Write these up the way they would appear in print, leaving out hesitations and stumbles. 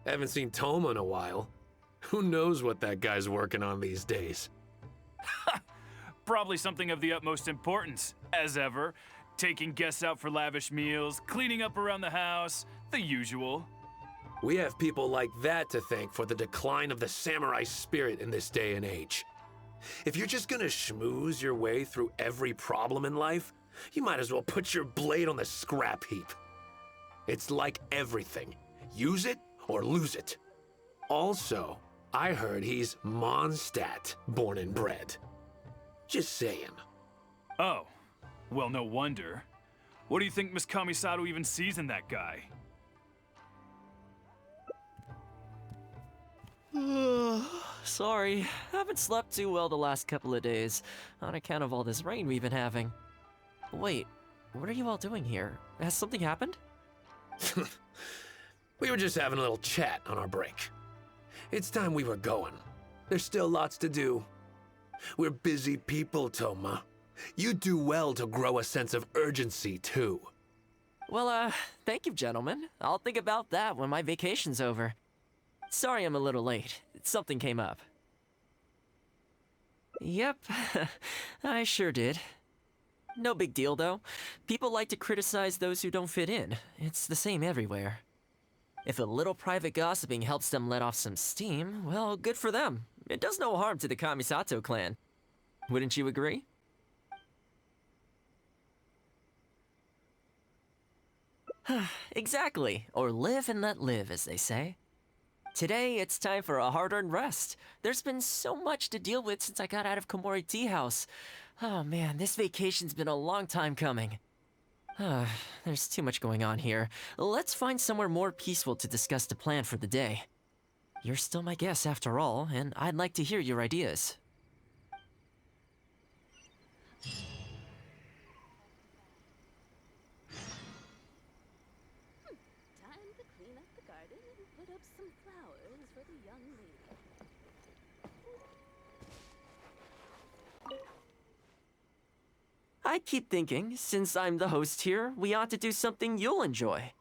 Haven't seen Thoma in a while. Who knows what that guy's working on these days? Probably something of the utmost importance, as ever. Taking guests out for lavish meals, cleaning up around the house, the usual. We have people like that to thank for the decline of the samurai spirit in this day and age. If you're just gonna schmooze your way through every problem in life, you might as well put your blade on the scrap heap. It's like everything. Use it or lose it. Also, I heard he's Mondstadt, born and bred. Just saying. Oh, well, no wonder. What do you think Miss Kamisato even sees in that guy? Sorry, haven't slept too well the last couple of days, on account of all this rain we've been having. Wait, what are you all doing here? Has something happened? We were just having a little chat on our break. It's time we were going. There's still lots to do. We're busy people, Thoma. You do well to grow a sense of urgency, too. Well, thank you, gentlemen. I'll think about that when my vacation's over. Sorry I'm a little late. Something came up. Yep, I sure did. No big deal, though. People like to criticize those who don't fit in. It's the same everywhere. If a little private gossiping helps them let off some steam, well, good for them. It does no harm to the Kamisato clan. Wouldn't you agree? Exactly. Or live and let live, as they say. Today, it's time for a hard-earned rest. There's been so much to deal with since I got out of Komori Tea House. Oh man, this vacation's been a long time coming. There's too much going on here. Let's find somewhere more peaceful to discuss the plan for the day. You're still my guest after all, and I'd like to hear your ideas. Time to clean up the garden and put up some flowers for the young lady. I keep thinking, since I'm the host here, we ought to do something you'll enjoy.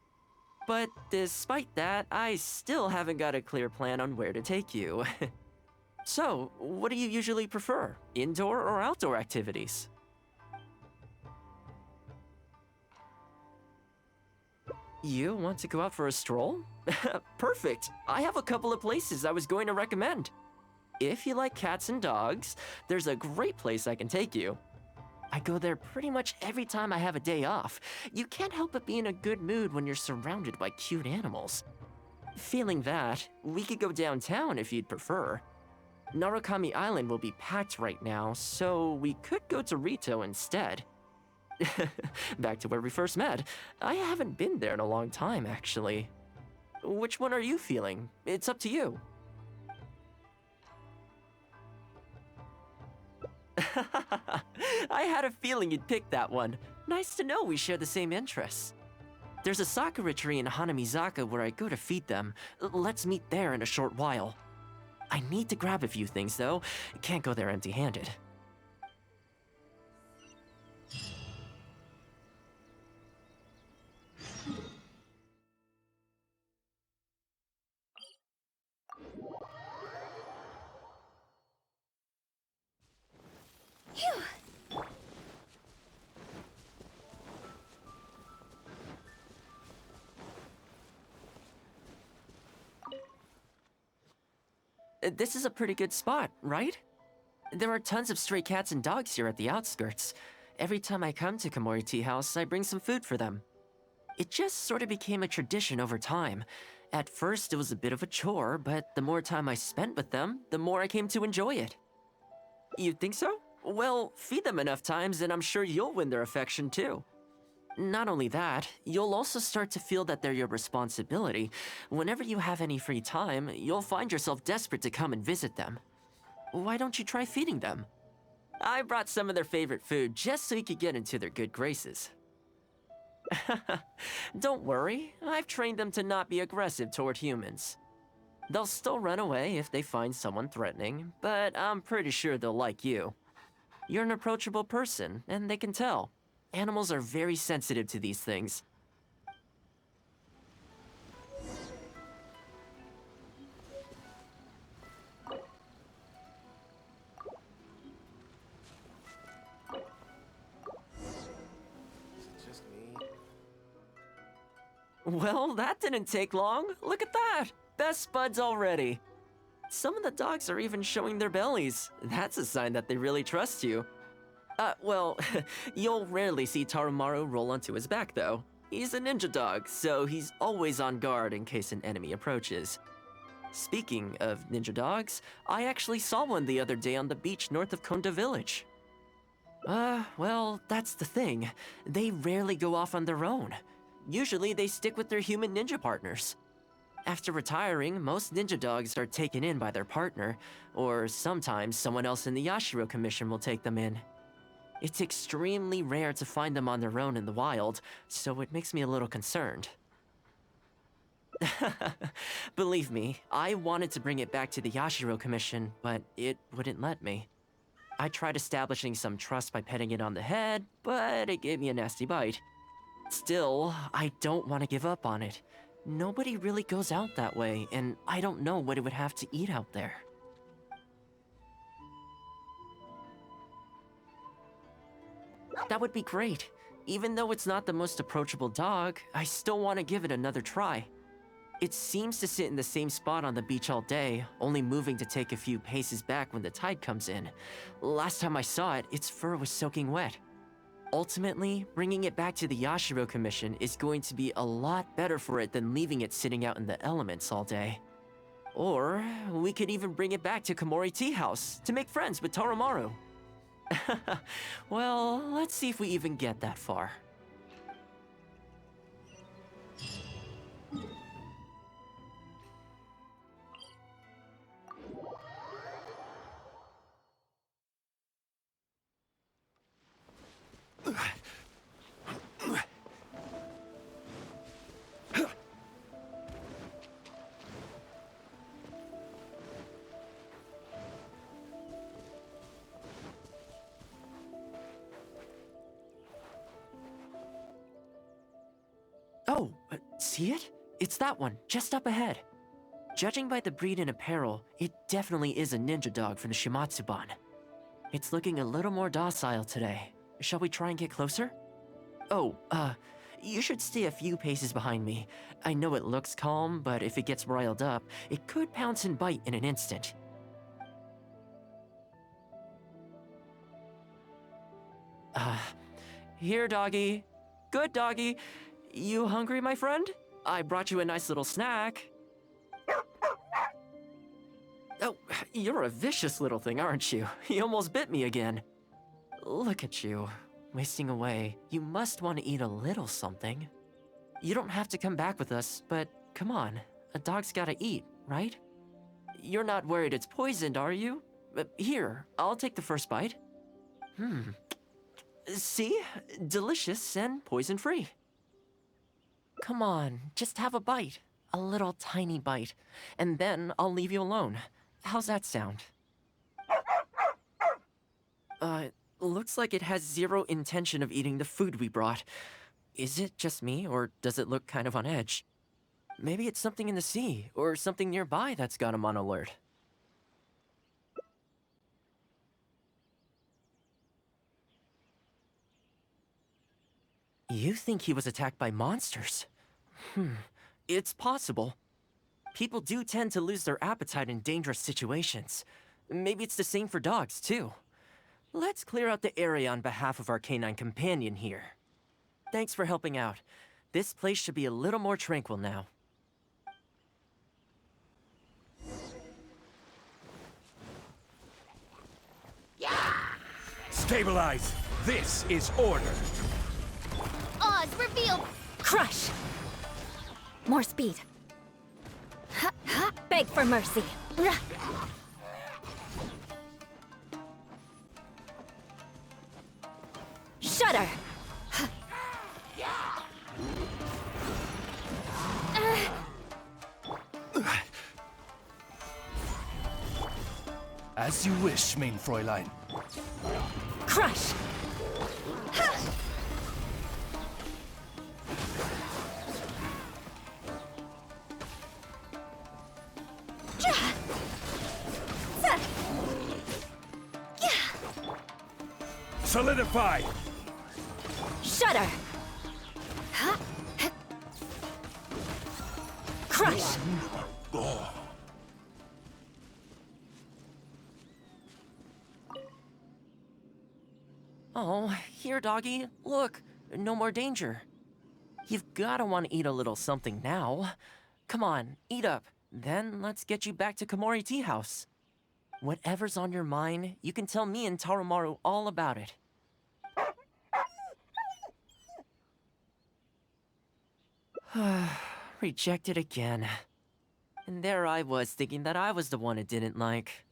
But despite that, I still haven't got a clear plan on where to take you. So, what do you usually prefer? Indoor or outdoor activities? You want to go out for a stroll? Perfect! I have a couple of places I was going to recommend. If you like cats and dogs, there's a great place I can take you. I go there pretty much every time I have a day off. You can't help but be in a good mood when you're surrounded by cute animals. Feeling that, we could go downtown if you'd prefer. Narukami Island will be packed right now, so we could go to Rito instead. Back to where we first met. I haven't been there in a long time, actually. Which one are you feeling? It's up to you. I had a feeling you'd pick that one. Nice to know we share the same interests. There's a sakura tree in Hanamizaka where I go to feed them. Let's meet there in a short while. I need to grab a few things, though. Can't go there empty-handed. Phew! This is a pretty good spot, right? There are tons of stray cats and dogs here at the outskirts. Every time I come to Komori Tea House, I bring some food for them. It just sort of became a tradition over time. At first, it was a bit of a chore, but the more time I spent with them, the more I came to enjoy it. You think so? Well, feed them enough times and I'm sure you'll win their affection too. Not only that, you'll also start to feel that they're your responsibility. Whenever you have any free time, you'll find yourself desperate to come and visit them. Why don't you try feeding them? I brought some of their favorite food just so you could get into their good graces. Don't worry, I've trained them to not be aggressive toward humans. They'll still run away if they find someone threatening, but I'm pretty sure they'll like you. You're an approachable person, and they can tell. Animals are very sensitive to these things. Well, that didn't take long. Look at that. Best buds already. Some of the dogs are even showing their bellies. That's a sign that they really trust you. Well, you'll rarely see Tarumaru roll onto his back, though. He's a ninja dog, so he's always on guard in case an enemy approaches. Speaking of ninja dogs, I actually saw one the other day on the beach north of Konda Village. Well, that's the thing. They rarely go off on their own. Usually they stick with their human ninja partners. After retiring, most ninja dogs are taken in by their partner, or sometimes someone else in the Yashiro Commission will take them in. It's extremely rare to find them on their own in the wild, so it makes me a little concerned. Believe me, I wanted to bring it back to the Yashiro Commission, but it wouldn't let me. I tried establishing some trust by petting it on the head, but it gave me a nasty bite. Still, I don't want to give up on it. Nobody really goes out that way, and I don't know what it would have to eat out there. That would be great. Even though it's not the most approachable dog, I still want to give it another try. It seems to sit in the same spot on the beach all day, only moving to take a few paces back when the tide comes in. Last time I saw it, its fur was soaking wet. Ultimately, bringing it back to the Yashiro Commission is going to be a lot better for it than leaving it sitting out in the elements all day. Or, we could even bring it back to Komori Tea House to make friends with Tarumaru. Well, let's see if we even get that far. Oh, see it? It's that one, just up ahead. Judging by the breed and apparel, it definitely is a ninja dog from the Shimatsuban. It's looking a little more docile today. Shall we try and get closer? Oh, you should stay a few paces behind me. I know it looks calm, but if it gets riled up, it could pounce and bite in an instant. Here, doggy. Good doggy. You hungry, my friend? I brought you a nice little snack. Oh, you're a vicious little thing, aren't you? You almost bit me again. Look at you, wasting away. You must want to eat a little something. You don't have to come back with us, but come on. A dog's gotta eat, right? You're not worried it's poisoned, are you? Here, I'll take the first bite. See? Delicious and poison-free. Come on, just have a bite. A little tiny bite. And then I'll leave you alone. How's that sound? Looks like it has zero intention of eating the food we brought. Is it just me, or does it look kind of on edge? Maybe it's something in the sea, or something nearby that's got him on alert. You think he was attacked by monsters? It's possible. People do tend to lose their appetite in dangerous situations. Maybe it's the same for dogs, too. Let's clear out the area on behalf of our canine companion here. Thanks for helping out. This place should be a little more tranquil now. Stabilize! This is order! Oz, reveal! Crush! More speed. Ha, ha. Beg for mercy. Rah. Shudder! As you wish, mein Fräulein. Crush! Solidify! Shudder! Crush! Oh, here, doggy. Look, no more danger. You've gotta want to eat a little something now. Come on, eat up. Then let's get you back to Komori Tea House. Whatever's on your mind, you can tell me and Tarumaru all about it. Rejected again. And there I was thinking that I was the one it didn't like.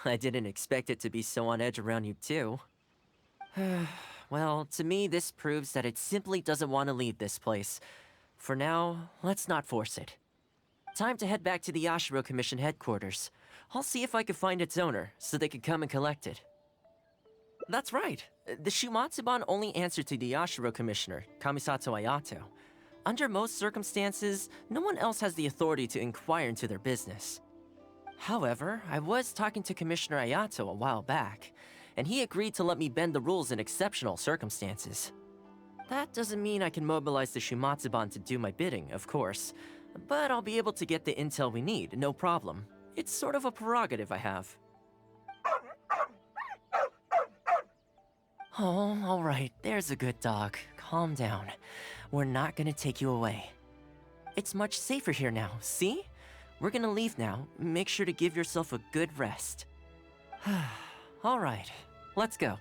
I didn't expect it to be so on edge around you too. Well, to me this proves that it simply doesn't want to leave this place. For now, let's not force it. Time to head back to the Yashiro Commission headquarters. I'll see if I can find its owner, so they can come and collect it. That's right. The Shumatsuban only answer to the Yashiro Commissioner, Kamisato Ayato. Under most circumstances, no one else has the authority to inquire into their business. However, I was talking to Commissioner Ayato a while back, and he agreed to let me bend the rules in exceptional circumstances. That doesn't mean I can mobilize the Shumatsuban to do my bidding, of course, but I'll be able to get the intel we need, no problem. It's sort of a prerogative I have. Oh, alright, there's a good dog. Calm down. We're not gonna take you away. It's much safer here now, see? We're gonna leave now. Make sure to give yourself a good rest. Alright, let's go.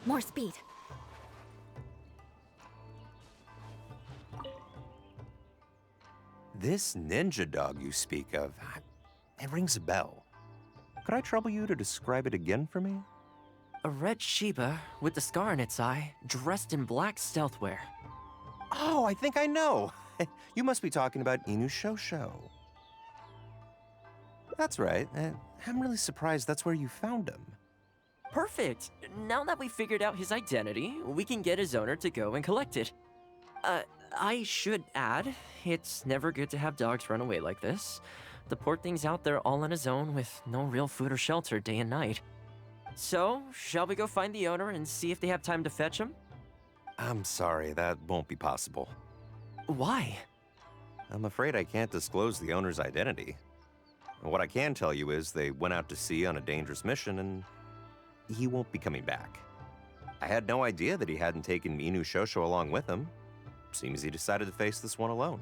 More speed. This ninja dog you speak of, it rings a bell. Could I trouble you to describe it again for me? A red Shiba with the scar in its eye, dressed in black stealth wear. Oh, I think I know. You must be talking about Inu Shosho. That's right. I'm really surprised that's where you found him. Perfect! Now that we figured out his identity, we can get his owner to go and collect it. I should add, it's never good to have dogs run away like this. The poor thing's out there all on his own with no real food or shelter day and night. So, shall we go find the owner and see if they have time to fetch him? I'm sorry, that won't be possible. Why? I'm afraid I can't disclose the owner's identity. What I can tell you is they went out to sea on a dangerous mission and he won't be coming back. I had no idea that he hadn't taken Inu Shosho along with him. Seems he decided to face this one alone.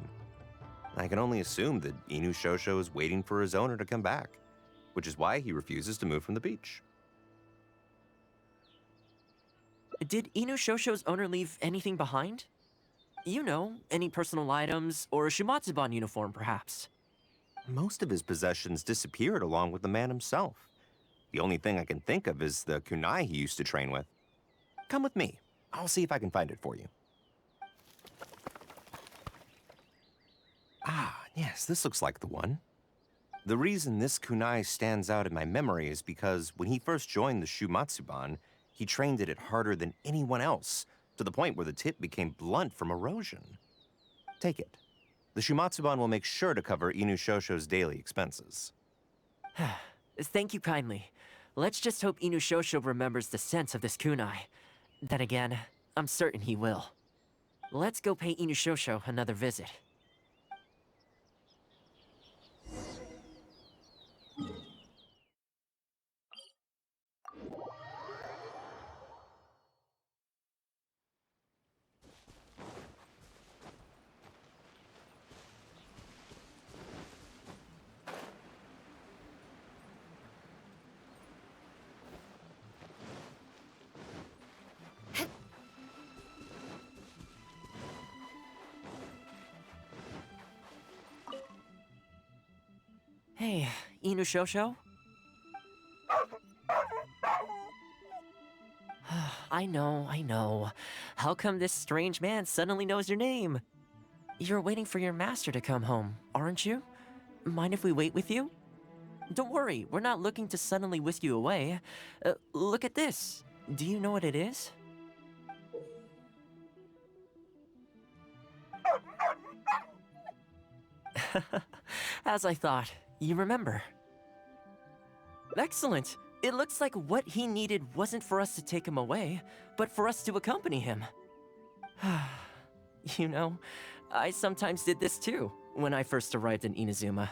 I can only assume that Inu Shosho is waiting for his owner to come back, which is why he refuses to move from the beach. Did Inu Shosho's owner leave anything behind? You know, any personal items, or a Shumatsuban uniform, perhaps? Most of his possessions disappeared along with the man himself. The only thing I can think of is the kunai he used to train with. Come with me. I'll see if I can find it for you. Ah, yes, this looks like the one. The reason this kunai stands out in my memory is because when he first joined the Shumatsuban, he trained it harder than anyone else, to the point where the tip became blunt from erosion. Take it. The Shumatsuban will make sure to cover Inu Shosho's daily expenses. Thank you kindly. Let's just hope Inu Shosho remembers the sense of this kunai. Then again, I'm certain he will. Let's go pay Inu Shosho another visit. Hey, Inu Shosho? I know. How come this strange man suddenly knows your name? You're waiting for your master to come home, aren't you? Mind if we wait with you? Don't worry, we're not looking to suddenly whisk you away. Look at this. Do you know what it is? As I thought, you remember. Excellent. It looks like what he needed wasn't for us to take him away, but for us to accompany him. You know, I sometimes did this too, when I first arrived in Inazuma.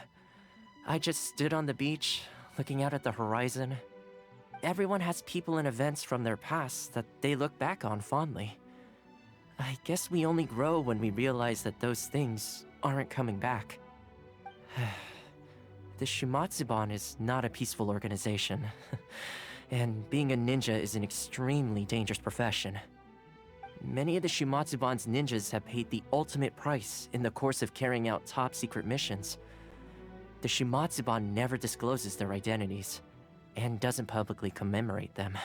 I just stood on the beach, looking out at the horizon. Everyone has people and events from their past that they look back on fondly. I guess we only grow when we realize that those things aren't coming back. The Shumatsuban is not a peaceful organization, and being a ninja is an extremely dangerous profession. Many of the Shumatsuban's ninjas have paid the ultimate price in the course of carrying out top-secret missions. The Shumatsuban never discloses their identities, and doesn't publicly commemorate them.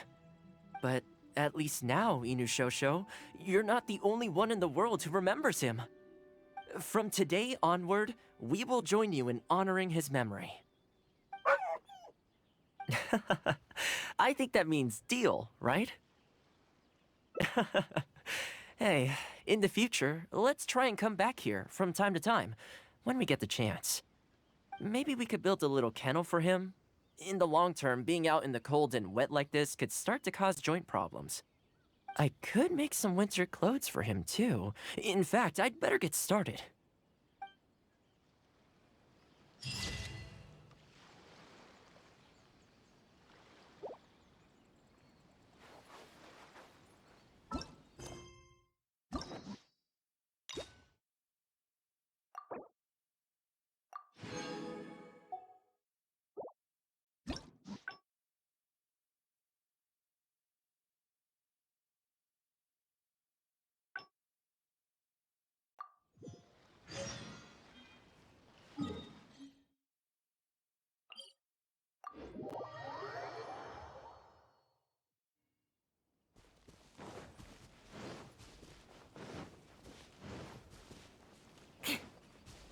But at least now, Inushosho, you're not the only one in the world who remembers him. From today onward, we will join you in honoring his memory. I think that means deal, right? Hey, in the future, let's try and come back here from time to time, when we get the chance. Maybe we could build a little kennel for him. In the long term, being out in the cold and wet like this could start to cause joint problems. I could make some winter clothes for him, too. In fact, I'd better get started.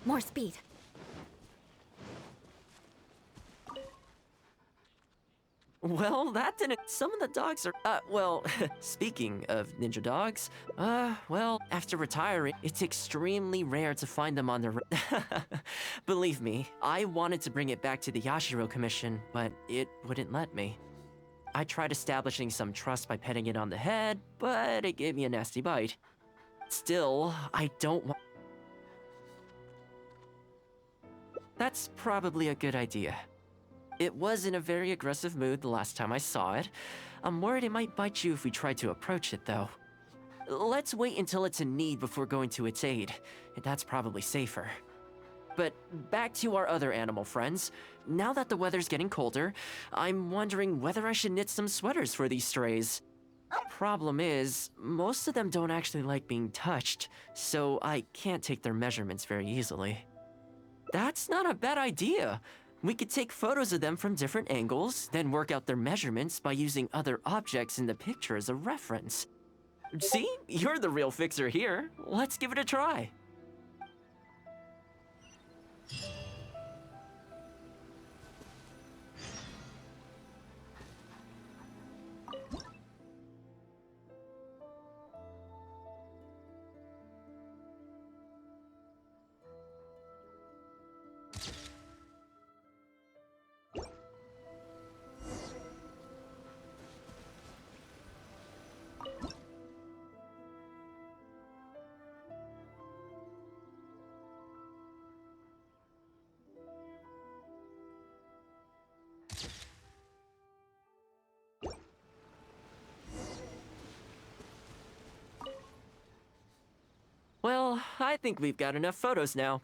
More speed. Well, that didn't... Some of the dogs are... well, speaking of ninja dogs, well, after retiring, it's extremely rare to find them on the... Believe me, I wanted to bring it back to the Yashiro Commission, but it wouldn't let me. I tried establishing some trust by petting it on the head, but it gave me a nasty bite. Still, I don't want... That's probably a good idea. It was in a very aggressive mood the last time I saw it. I'm worried it might bite you if we try to approach it, though. Let's wait until it's in need before going to its aid. That's probably safer. But back to our other animal friends. Now that the weather's getting colder, I'm wondering whether I should knit some sweaters for these strays. Problem is, most of them don't actually like being touched, so I can't take their measurements very easily. That's not a bad idea. We could take photos of them from different angles, then work out their measurements by using other objects in the picture as a reference. See? You're the real fixer here. Let's give it a try. Well, I think we've got enough photos now.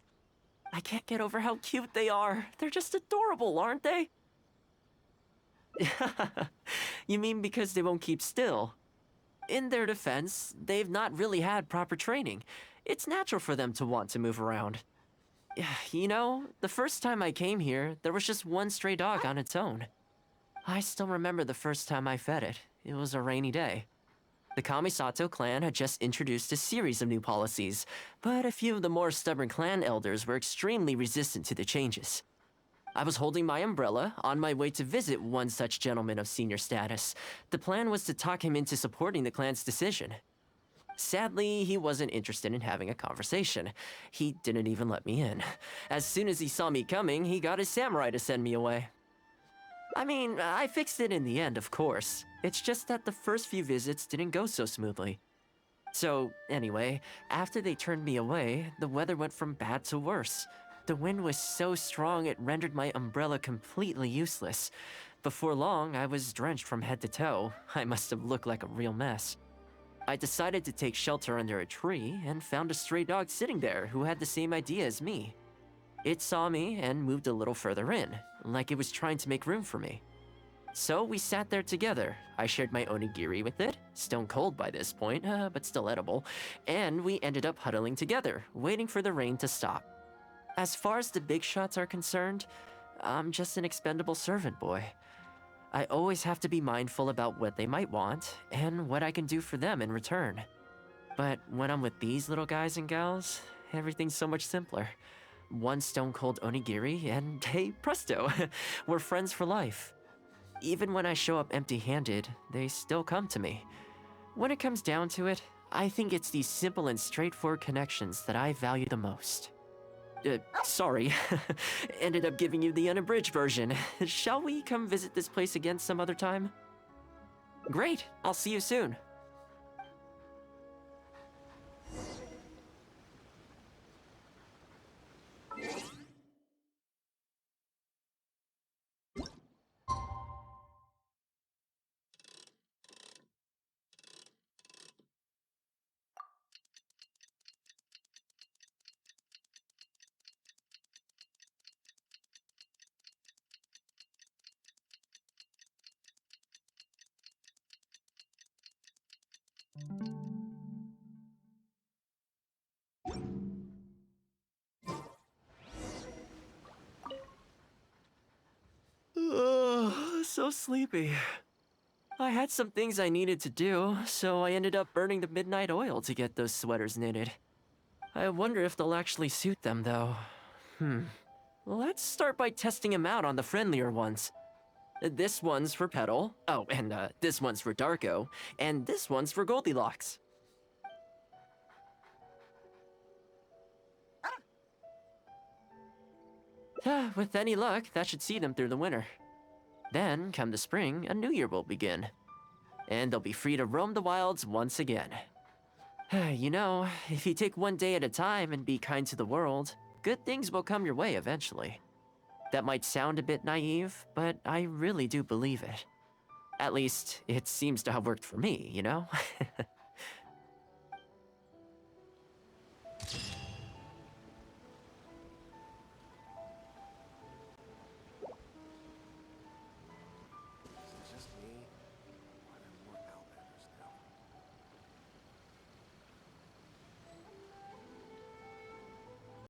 I can't get over how cute they are. They're just adorable, aren't they? You mean because they won't keep still? In their defense, they've not really had proper training. It's natural for them to want to move around. You know, the first time I came here, there was just one stray dog on its own. I still remember the first time I fed it. It was a rainy day. The Kamisato clan had just introduced a series of new policies, but a few of the more stubborn clan elders were extremely resistant to the changes. I was holding my umbrella, on my way to visit one such gentleman of senior status. The plan was to talk him into supporting the clan's decision. Sadly, he wasn't interested in having a conversation. He didn't even let me in. As soon as he saw me coming, he got his samurai to send me away. I mean, I fixed it in the end, of course. It's just that the first few visits didn't go so smoothly. So, anyway, after they turned me away, the weather went from bad to worse. The wind was so strong it rendered my umbrella completely useless. Before long, I was drenched from head to toe. I must have looked like a real mess. I decided to take shelter under a tree and found a stray dog sitting there who had the same idea as me. It saw me and moved a little further in, like it was trying to make room for me. So we sat there together. I shared my onigiri with it, stone cold by this point, but still edible, and we ended up huddling together, waiting for the rain to stop. As far as the big shots are concerned, I'm just an expendable servant boy. I always have to be mindful about what they might want and what I can do for them in return. But when I'm with these little guys and gals, everything's so much simpler. One stone-cold onigiri and hey, presto, we're friends for life. Even when I show up empty-handed, they still come to me. When it comes down to it, I think it's these simple and straightforward connections that I value the most. Sorry. Ended up giving you the unabridged version. Shall we come visit this place again some other time? Great, I'll see you soon. So sleepy. I had some things I needed to do, so I ended up burning the midnight oil to get those sweaters knitted. I wonder if they'll actually suit them, though. Let's start by testing them out on the friendlier ones. This one's for Petal. Oh, and this one's for Darko. And this one's for Goldilocks. With any luck, that should see them through the winter. Then, come the spring, a new year will begin. And they'll be free to roam the wilds once again. You know, if you take one day at a time and be kind to the world, good things will come your way eventually. That might sound a bit naive, but I really do believe it. At least, it seems to have worked for me, you know?